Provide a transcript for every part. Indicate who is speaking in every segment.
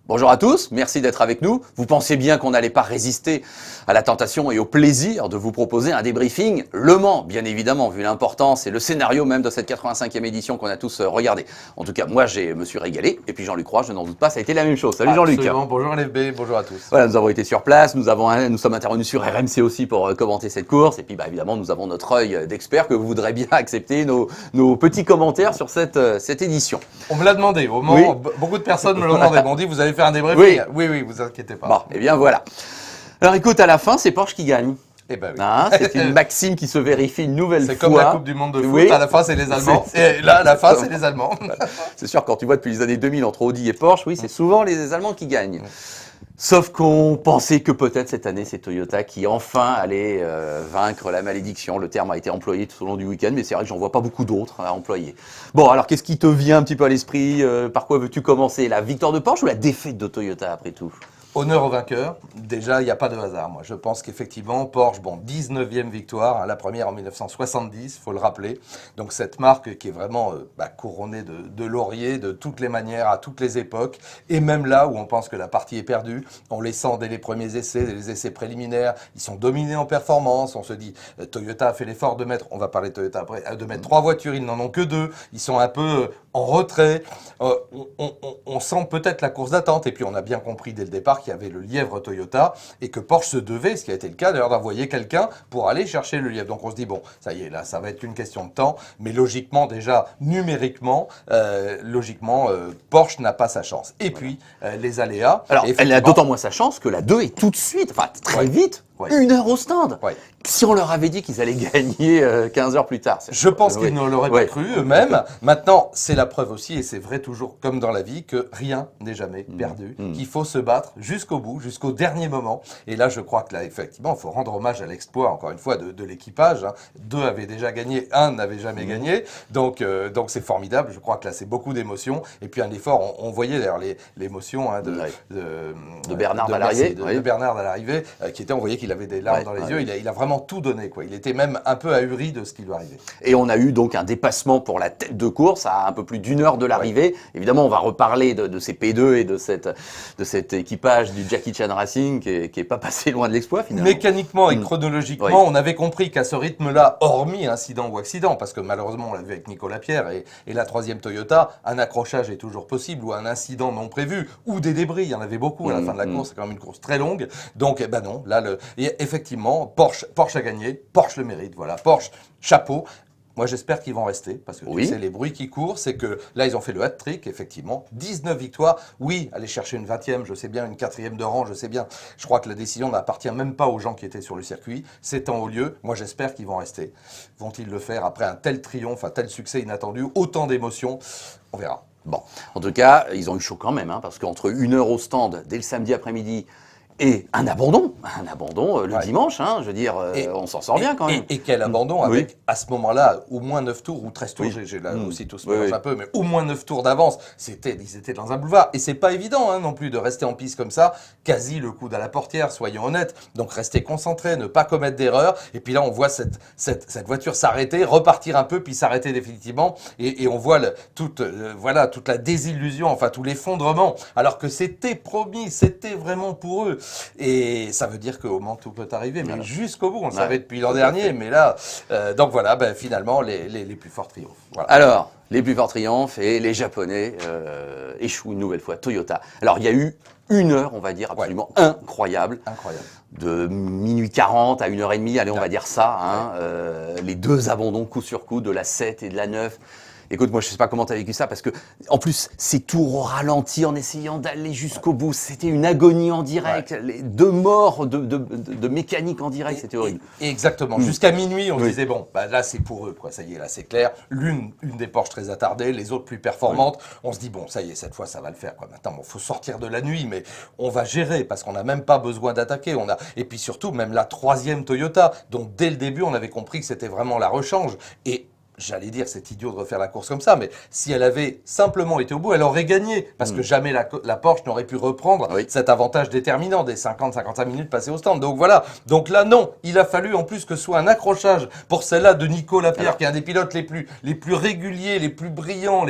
Speaker 1: Bonjour à tous, merci d'être avec nous. Vous pensez bien qu'on n'allait pas résister à la tentation et au plaisir de vous proposer un débriefing Le Mans, bien évidemment, vu l'importance et le scénario même de cette 85e édition qu'on a tous regardé. En tout cas, moi, je me suis régalé. Et puis Jean-Luc Roy, je n'en doute pas, ça a été la même chose. Salut Jean-Luc.
Speaker 2: Bonjour LFB, bonjour à tous.
Speaker 1: Voilà, nous avons été sur place, nous sommes intervenus sur RMC aussi pour commenter cette course. Et puis, évidemment, nous avons notre œil d'expert que vous voudrez bien accepter nos petits commentaires sur cette édition.
Speaker 2: On me l'a demandé, au Mans,
Speaker 1: Oui.
Speaker 2: Beaucoup de personnes me l'ont demandé. M'ont dit, vous allez faire un débriefing. Oui, vous inquiétez pas.
Speaker 1: Bon, eh bien voilà. Alors écoute, à la fin, c'est Porsche qui gagne.
Speaker 2: Eh ben oui.
Speaker 1: Hein, c'est une maxime qui se vérifie une nouvelle fois.
Speaker 2: C'est comme la Coupe du Monde de foot,
Speaker 1: Oui.
Speaker 2: à la fin c'est les Allemands, et là à la fin c'est les Allemands.
Speaker 1: C'est sûr, quand tu vois depuis les années 2000 entre Audi et Porsche, oui, c'est souvent les Allemands qui gagnent. Sauf qu'on pensait que peut-être cette année, c'est Toyota qui enfin allait vaincre la malédiction. Le terme a été employé tout au long du week-end, mais c'est vrai que j'en vois pas beaucoup d'autres à employer. Bon, alors qu'est-ce qui te vient un petit peu à l'esprit? Par quoi veux-tu commencer? La victoire de Porsche ou la défaite de Toyota après tout?
Speaker 2: Honneur au vainqueur, déjà il n'y a pas de hasard. Moi je pense qu'effectivement Porsche, 19e victoire, la première en 1970, il faut le rappeler. Donc cette marque qui est vraiment couronnée de lauriers de toutes les manières, à toutes les époques. Et même là où on pense que la partie est perdue, on les sent dès les premiers essais, dès les essais préliminaires. Ils sont dominés en performance. On se dit, Toyota a fait l'effort de mettre, on va parler de Toyota après, de mettre 3 voitures, ils n'en ont que 2. Ils sont un peu en retrait. On sent peut-être la course d'attente. Et puis on a bien compris dès le départ qu'il y avait le lièvre Toyota et que Porsche se devait, ce qui a été le cas d'ailleurs, d'envoyer quelqu'un pour aller chercher le lièvre. Donc on se dit, bon, ça y est, là, ça va être une question de temps, mais logiquement, déjà, numériquement, Porsche n'a pas sa chance. Et puis, les aléas...
Speaker 1: Alors, elle a d'autant moins sa chance que la 2 est tout de suite, enfin très vite, 1 heure au stand.
Speaker 2: Ouais.
Speaker 1: Si on leur avait dit qu'ils allaient gagner 15 heures plus tard.
Speaker 2: Je pense qu'ils ne l'auraient pas cru eux-mêmes. Maintenant, c'est la preuve aussi, et c'est vrai toujours comme dans la vie, que rien n'est jamais perdu, qu'il faut se battre jusqu'au bout, jusqu'au dernier moment. Et là, je crois que là, effectivement, il faut rendre hommage à l'exploit, encore une fois, de l'équipage. 2 avaient déjà gagné, 1 n'avait jamais gagné. Donc c'est formidable. Je crois que là, c'est beaucoup d'émotions. Et puis un effort, on voyait d'ailleurs l'émotion
Speaker 1: de Bernard à l'arrivée.
Speaker 2: De Bernard à l'arrivée, qui était, on voyait qu'il avait des larmes dans les yeux. Il a vraiment tout donné, quoi. Il était même un peu ahuri de ce qui lui arrivait.
Speaker 1: Et on a eu donc un dépassement pour la tête de course à un peu plus d'1 heure de l'arrivée. Évidemment, on va reparler de ces P2 et de cet équipage du Jackie Chan Racing qui est pas passé loin de l'exploit finalement.
Speaker 2: Mécaniquement et chronologiquement, on avait compris qu'à ce rythme-là, hormis incident ou accident, parce que malheureusement on l'a vu avec Nicolas Pierre et la 3e Toyota, un accrochage est toujours possible ou un incident non prévu ou des débris. Il y en avait beaucoup à la fin de la course. C'est quand même une course très longue. Donc, non, là, effectivement, Porsche a gagné. Porsche le mérite. Voilà, Porsche, chapeau. Moi, j'espère qu'ils vont rester, parce que tu sais, les bruits qui courent, c'est que là, ils ont fait le hat-trick, effectivement. 19 victoires. Oui, aller chercher une 20e, je sais bien, une 4e de rang, je sais bien. Je crois que la décision n'appartient même pas aux gens qui étaient sur le circuit. C'est en haut lieu. Moi, j'espère qu'ils vont rester. Vont-ils le faire après un tel triomphe, un tel succès inattendu, autant d'émotions? On verra.
Speaker 1: Bon, en tout cas, ils ont eu chaud quand même, parce qu'entre 1 heure au stand, dès le samedi après-midi, et un abandon le dimanche, je veux dire, on s'en sort bien quand même.
Speaker 2: Et quel abandon avec, à ce moment-là, au moins 9 tours ou 13 tours, j'ai là aussi tout se mélange un peu, mais au moins 9 tours d'avance, ils étaient dans un boulevard. Et c'est pas évident non plus de rester en piste comme ça, quasi le coude à la portière, soyons honnêtes. Donc rester concentré, ne pas commettre d'erreur. Et puis là, on voit cette voiture s'arrêter, repartir un peu, puis s'arrêter définitivement. Et on voit toute la désillusion, enfin tout l'effondrement, alors que c'était promis, c'était vraiment pour eux. Et ça veut dire qu'au Mans, tout peut arriver, mais jusqu'au bout, on le savait depuis l'an dernier, mais là, donc voilà, finalement, les plus forts triomphent. Voilà.
Speaker 1: Alors, les plus forts triomphent et les Japonais échouent une nouvelle fois, Toyota. Alors, il y a eu 1 heure, on va dire, absolument incroyable.
Speaker 2: Incroyable.
Speaker 1: De minuit 40 à 1h30, allez, on va dire ça. Les 2 abandons coup sur coup de la 7 et de la 9. Écoute, moi, je sais pas comment tu as vécu ça, parce que, en plus, ces tours au ralenti en essayant d'aller jusqu'au bout, c'était une agonie en direct. Les 2 morts de mécanique en direct, c'était horrible.
Speaker 2: Exactement. Jusqu'à minuit, on se disait, bon, là, c'est pour eux, quoi. Ça y est, là, c'est clair. Une des Porsche très attardées, les autres plus performantes. On se dit, bon, ça y est, cette fois, ça va le faire, quoi. Maintenant, faut sortir de la nuit, mais on va gérer, parce qu'on n'a même pas besoin d'attaquer. Et puis surtout, même la 3e Toyota, dont dès le début, on avait compris que c'était vraiment la rechange. Et j'allais dire, c'est idiot de refaire la course comme ça, mais si elle avait simplement été au bout, elle aurait gagné, parce que jamais la Porsche n'aurait pu reprendre cet avantage déterminant des 50-55 minutes passées au stand. Donc voilà, donc là non, il a fallu en plus que ce soit un accrochage pour celle-là de Nico Lapierre, qui est un des pilotes les plus réguliers, les plus brillants,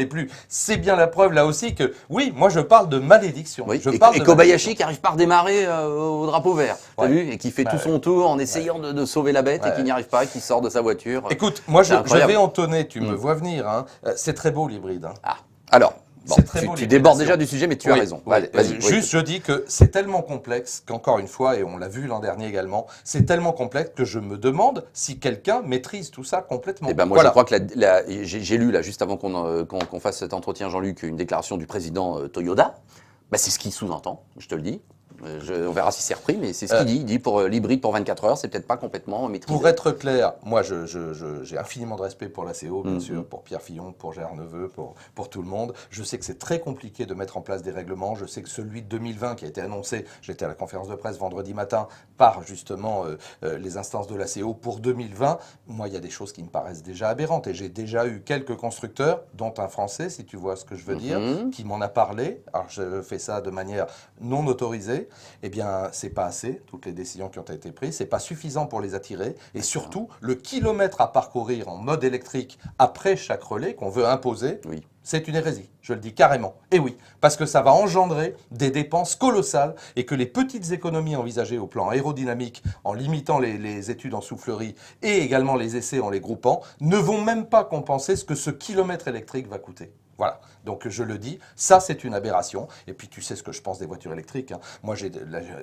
Speaker 2: c'est bien la preuve là aussi que, oui, moi je parle de malédiction.
Speaker 1: Oui. Et Kobayashi qui n'arrive pas à redémarrer au drapeau vert, t'as vu, et qui fait tout son tour en essayant de sauver la bête et qui n'y arrive pas, qui sort de sa voiture.
Speaker 2: Écoute, moi je vais entonner, tu me vois venir, hein. C'est très beau l'hybride. Hein.
Speaker 1: Ah, alors, bon, tu débordes déjà du sujet, mais tu as raison. Vas-y,
Speaker 2: juste, je dis que c'est tellement complexe qu'encore une fois, et on l'a vu l'an dernier également, c'est tellement complexe que je me demande si quelqu'un maîtrise tout ça complètement.
Speaker 1: Eh ben moi, je crois que j'ai lu, là, juste avant qu'on fasse cet entretien, Jean-Luc, une déclaration du président Toyota. Bah, c'est ce qu'il sous-entend, je te le dis. On verra si c'est repris, mais c'est ce qu'il dit. Il dit pour l'hybride pour 24 heures, c'est peut-être pas complètement maîtrisé.
Speaker 2: Pour être clair, moi j'ai infiniment de respect pour la CO, bien sûr, pour Pierre Fillon, pour Gérard Neveu, pour tout le monde. Je sais que c'est très compliqué de mettre en place des règlements. Je sais que celui de 2020 qui a été annoncé, j'étais à la conférence de presse vendredi matin, par justement les instances de la CO pour 2020, moi il y a des choses qui me paraissent déjà aberrantes. Et j'ai déjà eu quelques constructeurs, dont un Français, si tu vois ce que je veux dire, qui m'en a parlé. Alors je fais ça de manière non autorisée. Eh bien, c'est pas assez, toutes les décisions qui ont été prises, c'est pas suffisant pour les attirer, et surtout, le kilomètre à parcourir en mode électrique après chaque relais qu'on veut imposer, c'est une hérésie, je le dis carrément. Et oui, parce que ça va engendrer des dépenses colossales, et que les petites économies envisagées au plan aérodynamique, en limitant les études en soufflerie, et également les essais en les groupant, ne vont même pas compenser ce que ce kilomètre électrique va coûter. Voilà, donc je le dis, ça c'est une aberration. Et puis tu sais ce que je pense des voitures électriques. Hein. Moi,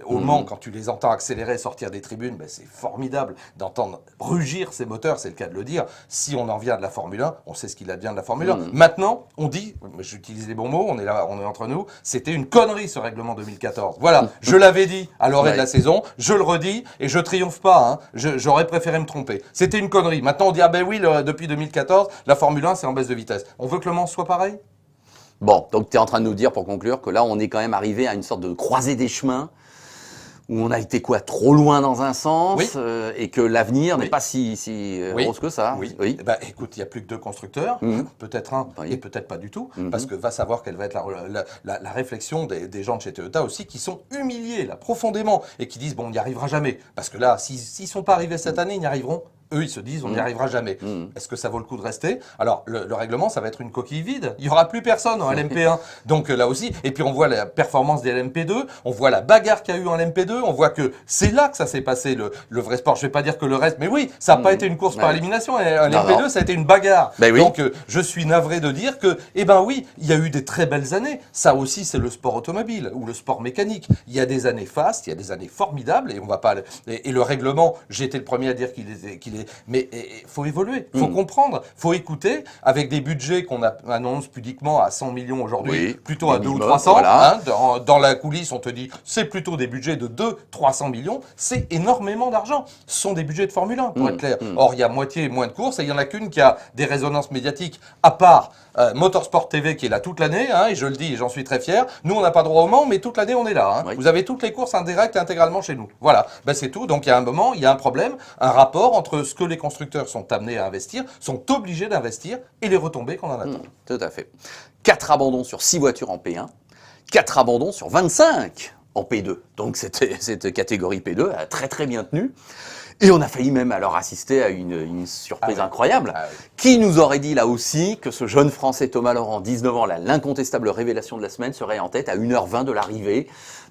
Speaker 2: au Mans, quand tu les entends accélérer, sortir des tribunes, ben, c'est formidable d'entendre rugir ces moteurs, c'est le cas de le dire. Si on en vient de la Formule 1, on sait ce qu'il advient de la Formule 1. Maintenant, on dit, j'utilise les bons mots, on est là, on est entre nous, c'était une connerie ce règlement 2014. Voilà, je l'avais dit à l'orée de la saison, je le redis et je triomphe pas. Hein. J'aurais préféré me tromper. C'était une connerie. Maintenant, on dit, ah ben oui, depuis 2014, la Formule 1, c'est en baisse de vitesse. On veut que le Mans soit pareil ?
Speaker 1: Bon, donc tu es en train de nous dire, pour conclure, que là, on est quand même arrivé à une sorte de croisée des chemins où on a été trop loin dans un sens et que l'avenir n'est pas si rose que ça.
Speaker 2: Oui. Eh ben, écoute, il n'y a plus que deux constructeurs, peut-être un et peut-être pas du tout, parce que va savoir quelle va être la réflexion des gens de chez Toyota aussi, qui sont humiliés là profondément et qui disent bon, on n'y arrivera jamais, parce que là, s'ils ne sont pas arrivés cette année, ils n'y arriveront. Eux, ils se disent, on n'y arrivera jamais. Est-ce que ça vaut le coup de rester? Alors, le règlement, ça va être une coquille vide. Il n'y aura plus personne en LMP1. Donc là aussi, et puis on voit la performance des LMP2, on voit la bagarre qu'il y a eu en LMP2, on voit que c'est là que ça s'est passé, le vrai sport. Je ne vais pas dire que le reste, mais oui, ça n'a pas été une course par élimination. En LMP2, ça a été une bagarre.
Speaker 1: Ben oui.
Speaker 2: Donc, je suis navré de dire que, eh ben oui, il y a eu des très belles années. Ça aussi, c'est le sport automobile ou le sport mécanique. Il y a des années fastes, il y a des années formidables, et on va pas. Et le règlement, j'ai été le premier à dire qu'il est. Mais il faut évoluer, il faut comprendre, il faut écouter, avec des budgets qu'on annonce pudiquement à 100 millions aujourd'hui, plutôt à 2 ou 300. Voilà. Hein, dans la coulisse, on te dit, c'est plutôt des budgets de 200-300 millions. C'est énormément d'argent. Ce sont des budgets de Formule 1, pour être clair. Or, il y a moitié moins de courses, et il n'y en a qu'une qui a des résonances médiatiques, à part Motorsport TV, qui est là toute l'année, hein, et je le dis, et j'en suis très fier. Nous, on n'a pas droit au Mans, mais toute l'année, on est là. Hein. Vous avez toutes les courses en direct intégralement chez nous. Voilà, ben, c'est tout. Donc, il y a un moment, il y a un problème, un rapport entre ce que les constructeurs sont amenés à investir, sont obligés d'investir, et les retombées qu'on en attend.
Speaker 1: Tout à fait. 4 abandons sur 6 voitures en P1, 4 abandons sur 25 en P2. Donc cette catégorie P2 a très très bien tenu. Et on a failli même alors assister à une surprise incroyable, qui nous aurait dit là aussi que ce jeune Français Thomas Laurent, 19 ans, l'incontestable révélation de la semaine, serait en tête à 1h20 de l'arrivée.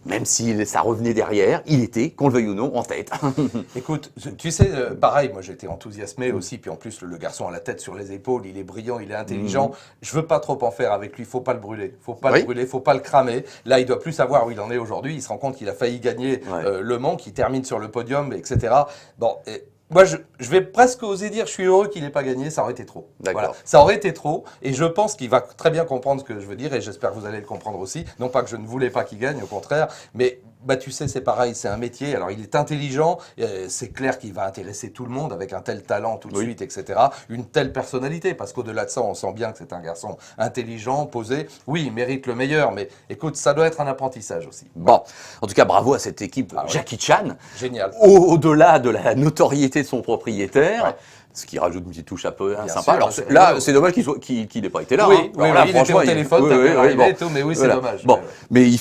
Speaker 1: Même si ça revenait derrière, il était, qu'on le veuille ou non, en tête.
Speaker 2: Écoute, tu sais, pareil, moi j'étais enthousiasmé aussi, puis en plus le garçon a la tête sur les épaules, il est brillant, il est intelligent. Je veux pas trop en faire avec lui, faut pas le brûler, faut pas le brûler, faut pas le cramer. Là, il doit plus savoir où il en est aujourd'hui, il se rend compte qu'il a failli gagner Le Mans, qu'il termine sur le podium, etc. Bon, moi, je vais presque oser dire, je suis heureux qu'il n'ait pas gagné, ça aurait été trop. Voilà. Ça aurait été trop, et je pense qu'il va très bien comprendre ce que je veux dire, et j'espère que vous allez le comprendre aussi. Non pas que je ne voulais pas qu'il gagne, au contraire, mais bah, tu sais, c'est pareil, c'est un métier. Alors, il est intelligent, c'est clair qu'il va intéresser tout le monde avec un tel talent tout de suite, etc. Une telle personnalité, parce qu'au-delà de ça, on sent bien que c'est un garçon intelligent, posé. Oui, il mérite le meilleur, mais écoute, ça doit être un apprentissage aussi.
Speaker 1: Bon, en tout cas, bravo à cette équipe Jackie Chan.
Speaker 2: Génial.
Speaker 1: Au-delà de la notoriété de son propriétaire, Ce qui rajoute une petite touche un peu sympa.
Speaker 2: sûr,
Speaker 1: Alors
Speaker 2: c'est
Speaker 1: là,
Speaker 2: rigolo.
Speaker 1: c'est dommage qu'il n'ait pas été là.
Speaker 2: Oui,
Speaker 1: hein.
Speaker 2: oui,
Speaker 1: Alors là,
Speaker 2: il était au
Speaker 1: franchement,
Speaker 2: téléphone,
Speaker 1: oui,
Speaker 2: t'as
Speaker 1: oui,
Speaker 2: pu
Speaker 1: oui,
Speaker 2: arriver
Speaker 1: bon.
Speaker 2: et tout, mais oui, c'est
Speaker 1: Voilà.
Speaker 2: dommage.
Speaker 1: Bon,
Speaker 2: Ouais.
Speaker 1: mais ils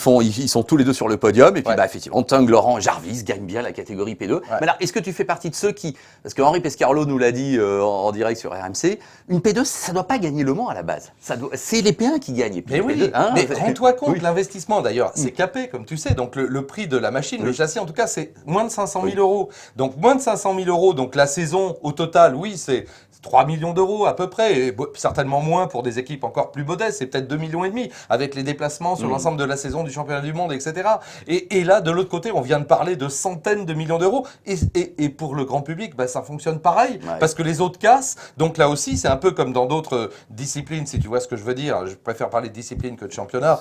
Speaker 1: sont tous les deux sur le podium. Et puis,
Speaker 2: Ouais.
Speaker 1: bah, effectivement, Tung, Laurent, Jarvis gagnent bien la catégorie P2. Mais alors, est-ce que tu fais partie de ceux qui, parce que Henri Pescarolo nous l'a dit en direct sur RMC, une P2, ça doit pas gagner Le Mans à la base. C'est les P1 qui gagnent. Et puis
Speaker 2: Mais
Speaker 1: les
Speaker 2: oui,
Speaker 1: P2, hein,
Speaker 2: mais rends-toi compte,
Speaker 1: oui.
Speaker 2: l'investissement d'ailleurs, c'est capé, comme tu sais. Donc le prix de la machine, le châssis en tout cas, c'est moins de 500 000 euros. Donc moins de 500 000 euros. Donc la saison au total, oui, c'est 3 millions d'euros à peu près, et certainement moins pour des équipes encore plus modestes, c'est peut-être 2,5 millions avec les déplacements sur l'ensemble de la saison du championnat du monde, etc. Et là, de l'autre côté, on vient de parler de centaines de millions d'euros, et pour le grand public, bah, ça fonctionne pareil, parce que les autres cassent. Donc là aussi, c'est un peu comme dans d'autres disciplines, si tu vois ce que je veux dire. Je préfère parler de discipline que de championnat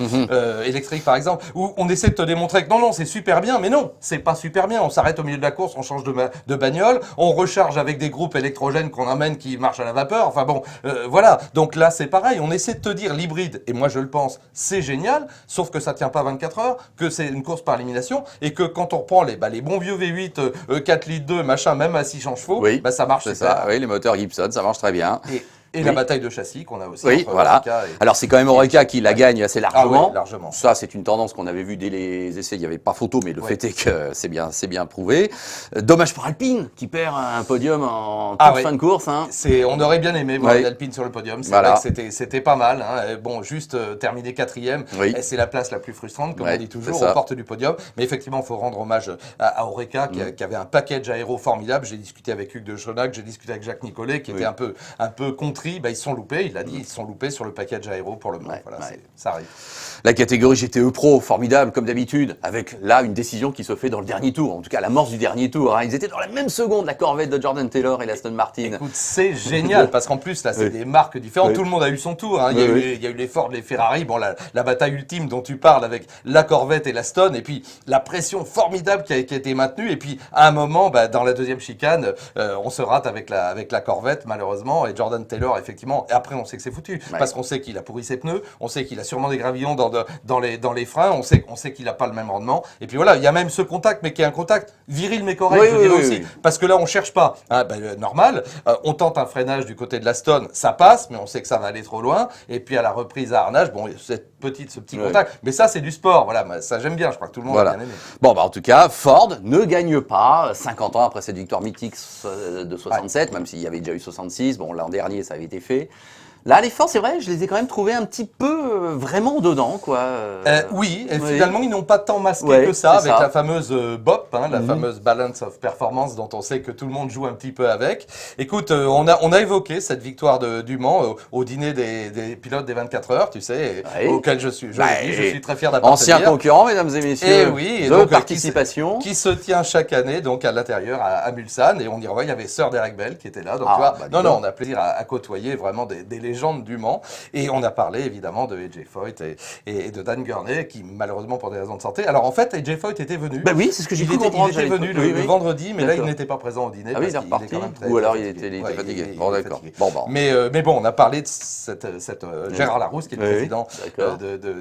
Speaker 2: électrique, par exemple, où on essaie de te démontrer que non, c'est super bien, mais non, c'est pas super bien. On s'arrête au milieu de la course, on change de bagnole, on recharge avec des groupes électrogènes qu'on amène qui marchent à la vapeur. Enfin bon, voilà. Donc là, c'est pareil. On essaie de te dire l'hybride, et moi je le pense, c'est génial, sauf que ça tient pas 24 heures, que c'est une course par élimination, et que quand on reprend les bons vieux V8, 4 litres 2, machin, même à 600 chevaux, bah, ça marche super.
Speaker 1: Ça, oui, les moteurs Gibson, ça marche très bien.
Speaker 2: Et la bataille de châssis qu'on a aussi.
Speaker 1: Oui, voilà. Alors c'est quand même Oreca qui la gagne assez largement.
Speaker 2: Ah oui, largement.
Speaker 1: Ça, c'est une tendance qu'on avait vue dès les essais. Il n'y avait pas photo, mais le fait est que c'est bien prouvé. Dommage pour Alpine qui perd un podium en toute fin de course. Hein.
Speaker 2: On aurait bien aimé voir Alpine sur le podium. C'est vrai que c'était pas mal. Hein. Bon, juste terminer 4e, c'est la place la plus frustrante, comme on dit toujours, aux portes du podium. Mais effectivement, il faut rendre hommage à Oreca qui avait un package aéro formidable. J'ai discuté avec Hugues de Schonac, j'ai discuté avec Jacques Nicolet qui était un peu contre. Bah, ils se sont loupés, il l'a dit, ils se sont loupés sur le package aéro pour le moment. Ça arrive.
Speaker 1: La catégorie GTE Pro, formidable, comme d'habitude, avec là une décision qui se fait dans le dernier tour, en tout cas l'amorce du dernier tour. Hein. Ils étaient dans la même seconde, la Corvette de Jordan Taylor et l'Aston Martin.
Speaker 2: Écoute, c'est génial, parce qu'en plus, là, c'est des marques différentes. Tout le monde a eu son tour. Hein. Il y a eu les Ford, les Ferrari, bon, la bataille ultime dont tu parles avec la Corvette et l'Aston, et puis la pression formidable qui a été maintenue. Et puis, à un moment, bah, dans la deuxième chicane, on se rate avec la Corvette, malheureusement, et Jordan Taylor, effectivement. Et après, on sait que c'est foutu, parce qu'on sait qu'il a pourri ses pneus, on sait qu'il a sûrement des gravillons dans les freins, on sait qu'il n'a pas le même rendement. Et puis voilà, il y a même ce contact, mais qui est un contact viril mais correct, je dirais aussi. Parce que là, on cherche pas, hein, normal, on tente un freinage du côté de l'Aston, ça passe, mais on sait que ça va aller trop loin. Et puis à la reprise à harnage, bon, ce petit contact. Mais ça, c'est du sport, voilà, ça j'aime bien, je crois que tout le monde a bien aimé.
Speaker 1: Bon, bah en tout cas, Ford ne gagne pas 50 ans après cette victoire mythique de 67, même s'il y avait déjà eu 66. Bon, l'an dernier, ça avait été fait. Là, les Ford, c'est vrai, je les ai quand même trouvés un petit peu vraiment dedans, quoi.
Speaker 2: Oui, et finalement, ils n'ont pas tant masqué que ça, avec la fameuse BOP, hein, la fameuse Balance of Performance, dont on sait que tout le monde joue un petit peu avec. Écoute, on a évoqué cette victoire du Mans au dîner des pilotes des 24 heures, tu sais, auquel je suis très fier d'appartenir.
Speaker 1: Ancien concurrent, mesdames et messieurs,
Speaker 2: et
Speaker 1: de
Speaker 2: donc,
Speaker 1: participation.
Speaker 2: Qui se tient chaque année, donc à l'intérieur, à Mulsanne, et on y revoit, il y avait Sir Derek Bell qui était là, donc tu vois, on a plaisir à côtoyer vraiment des légendes du Mans. Et on a parlé évidemment de AJ Foyt et de Dan Gurney qui malheureusement pour des raisons de santé. Alors en fait AJ Foyt était venu.
Speaker 1: Bah oui, c'est ce que j'ai cru comprendre.
Speaker 2: Il était venu le vendredi, mais là il n'était pas présent au dîner.
Speaker 1: Ah oui, il est reparti. Ou alors il était fatigué. Bon d'accord.
Speaker 2: Mais bon, on a parlé de cette Gérard Larousse qui est le président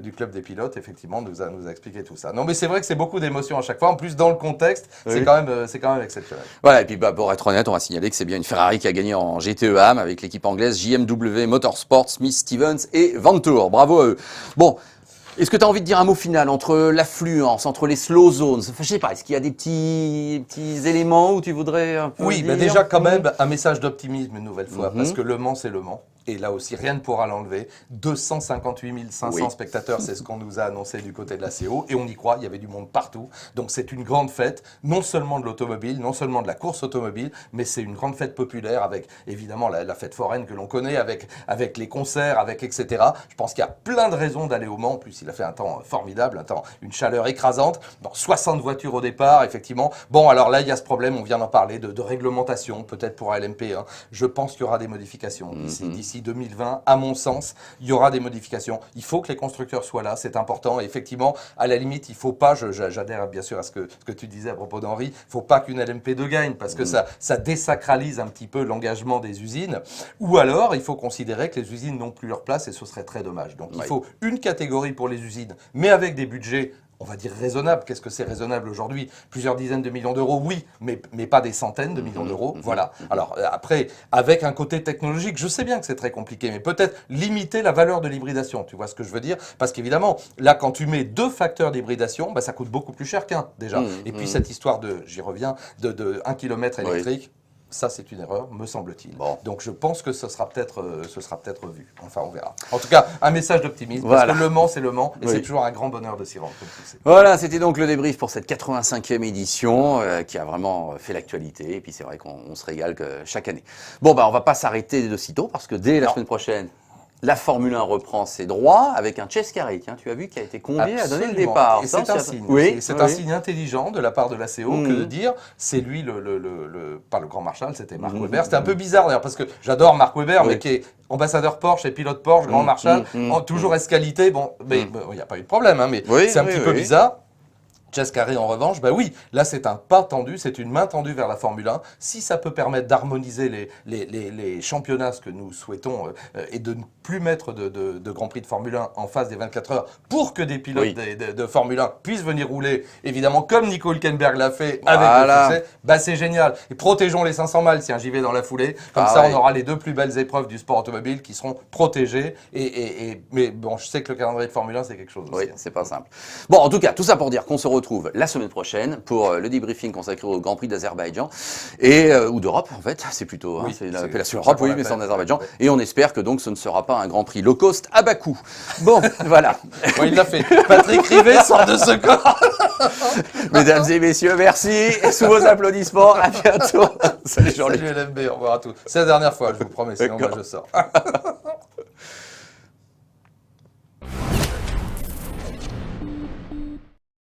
Speaker 2: du club des pilotes. Effectivement, nous a expliqué tout ça. Non, mais c'est vrai que c'est beaucoup d'émotions à chaque fois. En plus dans le contexte, c'est quand même exceptionnel.
Speaker 1: Voilà. Et puis pour être honnête, on va signaler que c'est bien une Ferrari qui a gagné en GTE AM avec l'équipe anglaise JMW Motorsport, Smith, Stevens et Vanthoor. Bravo à eux. Bon, est-ce que tu as envie de dire un mot final entre l'affluence, entre les slow zones? Enfin, je sais pas, est-ce qu'il y a des petits éléments où tu voudrais un peu dire
Speaker 2: déjà quand même un message d'optimisme une nouvelle fois, parce que Le Mans, c'est Le Mans. Et là aussi, rien ne pourra l'enlever. 258 500 spectateurs, c'est ce qu'on nous a annoncé du côté de la CO. Et on y croit, il y avait du monde partout. Donc c'est une grande fête, non seulement de l'automobile, non seulement de la course automobile, mais c'est une grande fête populaire avec évidemment la fête foraine que l'on connaît, avec les concerts, avec etc. Je pense qu'il y a plein de raisons d'aller au Mans. En plus, il a fait un temps formidable, une chaleur écrasante. Bon, 60 voitures au départ, effectivement. Bon, alors là, il y a ce problème, on vient d'en parler, de réglementation, peut-être pour LMP. Hein. Je pense qu'il y aura des modifications d'ici 2020, à mon sens, il y aura des modifications. Il faut que les constructeurs soient là, c'est important. Et effectivement, à la limite, il ne faut pas, j'adhère bien sûr à ce que tu disais à propos d'Henri, il ne faut pas qu'une LMP2 gagne, parce que ça désacralise un petit peu l'engagement des usines. Ou alors, il faut considérer que les usines n'ont plus leur place et ce serait très dommage. Donc il faut une catégorie pour les usines, mais avec des budgets on va dire raisonnable. Qu'est-ce que c'est raisonnable aujourd'hui? Plusieurs dizaines de millions d'euros, oui, mais pas des centaines de millions d'euros. Voilà. Alors après, avec un côté technologique, je sais bien que c'est très compliqué, mais peut-être limiter la valeur de l'hybridation. Tu vois ce que je veux dire? Parce qu'évidemment, là, quand tu mets 2 facteurs d'hybridation, bah, ça coûte beaucoup plus cher qu'un déjà. Et puis cette histoire j'y reviens, de 1 km électrique. Ça, c'est une erreur, me semble-t-il.
Speaker 1: Bon.
Speaker 2: Donc, je pense que ce sera peut-être revu. Enfin, on verra. En tout cas, un message d'optimisme.
Speaker 1: Voilà.
Speaker 2: Parce que Le Mans, c'est Le Mans. Et
Speaker 1: Oui.
Speaker 2: c'est toujours un grand bonheur de s'y rendre, comme tu le sais.
Speaker 1: Voilà, c'était donc le débrief pour cette 85e édition qui a vraiment fait l'actualité. Et puis c'est vrai qu'on se régale chaque année. Bon, bah on va pas s'arrêter de sitôt parce que dès la semaine prochaine, la Formule 1 reprend ses droits avec un Chase Carey. Tiens, tu as vu, qui a été convié à donner le
Speaker 2: Absolument.
Speaker 1: départ.
Speaker 2: Et
Speaker 1: Ça,
Speaker 2: c'est un signe.
Speaker 1: Oui,
Speaker 2: C'est
Speaker 1: oui.
Speaker 2: un signe intelligent de la part de la CO que de dire c'est lui pas le grand marshal, c'était Mark Webber. C'était un peu bizarre d'ailleurs parce que j'adore Mark Webber, mais qui est ambassadeur Porsche et pilote Porsche, grand marshal, toujours esqualité. Bon, mais il n'y a pas eu de problème, hein, mais c'est un petit peu bizarre. Chase Carey, en revanche, bah oui, là c'est un pas tendu, c'est une main tendue vers la Formule 1. Si ça peut permettre d'harmoniser les championnats, ce que nous souhaitons, et de ne plus mettre de Grand Prix de Formule 1 en face des 24 heures pour que des pilotes de Formule 1 puissent venir rouler, évidemment, comme Nico Hülkenberg l'a fait avec le succès, bah c'est génial. Et protégeons les 500 miles si un JV dans la foulée. Comme ça, on aura les 2 plus belles épreuves du sport automobile qui seront protégées. Mais bon, je sais que le calendrier de Formule 1, c'est quelque chose aussi.
Speaker 1: Oui, c'est pas simple. Bon, en tout cas, tout ça pour dire qu'on se retrouve la semaine prochaine pour le débriefing consacré au Grand Prix d'Azerbaïdjan ou d'Europe en fait, c'est plutôt c'est l'appellation Europe, oui, mais c'est en Azerbaïdjan. Et on espère que donc ce ne sera pas un Grand Prix low cost à Bakou. Bon, voilà.
Speaker 2: Bon, il l'a fait. Patrick Rivet sort de ce corps.
Speaker 1: Mesdames et messieurs, merci. Sous vos applaudissements, à bientôt. Salut Jean-Luc.
Speaker 2: Salut LFB, au revoir à tous. C'est la dernière fois, je vous promets, sinon moi je sors.